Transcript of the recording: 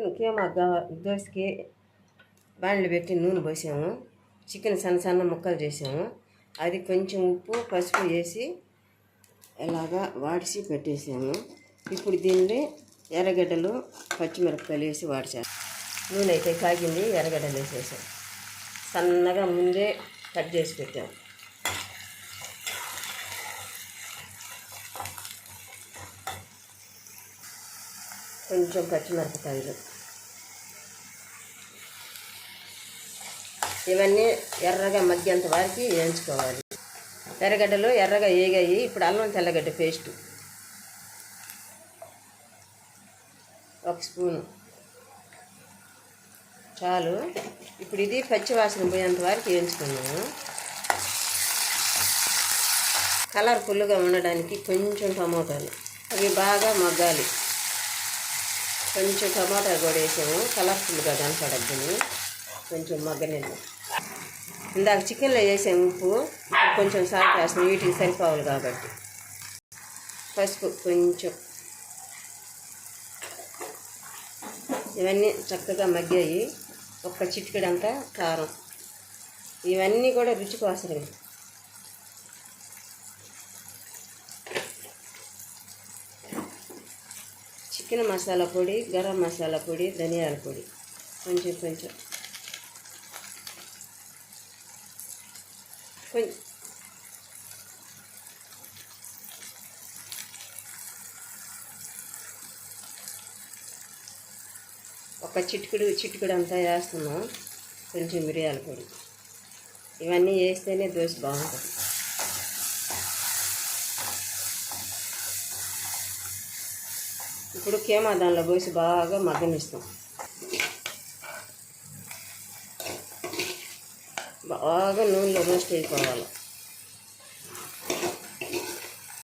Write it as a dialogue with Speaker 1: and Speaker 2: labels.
Speaker 1: Chicken keema దోశకి బాండ్లు పెట్టి నూనె పోసాము. చికెన్ సన్న సన్న ముక్కలు చేసాము. అది కొంచెం ఉప్పు పసుపు వేసి ఇలాగా వాడిసి పెట్టేసాము. ఇప్పుడు దీన్ని ఎర్రగడ్డలు పచ్చిమిరపకాయలు వేసి వాడిచాము. నూనె అయితే కాగింది. ఎర్రగడ్డలు వేసేసాం. సన్నగా ముందే కట్ చేసి పెట్టాము. కొంచెం పచ్చిమిరపకాయలు ఇవన్నీ ఎర్రగా మగ్గేంత వరకు వేయించుకోవాలి. ఎర్రగడ్డలు ఎర్రగా వేగాయి. ఇప్పుడు అల్లం తెల్లగడ్డ పేస్టు 1 స్పూను చాలు. ఇప్పుడు ఇది పచ్చివాసన పోయేంత వరకు వేయించుకున్నాము. కలర్ఫుల్గా ఉండడానికి కొంచెం టమోటాలు అవి బాగా మగ్గాలి. కొంచెం టమాటా కూడా వేసాము. కలర్ఫుల్గా కనపడద్దని కొంచెం మగ్గనిద్దాం. ఇందాక చికెన్లో వేసాము ఉప్పు. ఇప్పుడు కొంచెం సాల్ట్ వేస్తాం, వీటికి సరిపోవాలి కాబట్టి. పసుపు కొంచెం. ఇవన్నీ చక్కగా మగ్గాయి. ఒక్క చిటికెడంతా కారం. ఇవన్నీ కూడా రుచి కోసమే. చికెన్ మసాలా పొడి, గరం మసాలా పొడి, ధనియాల పొడి కొంచెం కొంచెం ఒక చిటికెడు అంతా వేస్తున్నాం. కొంచెం మిరియాల పొడి. ఇవన్నీ వేస్తేనే దోశ బాగుంటుంది. ఇప్పుడు కీమా దానిలో పోసి బాగా మగ్గనిస్తాం. బాగా నూనెలో రోస్ట్ అయిపోవాలి.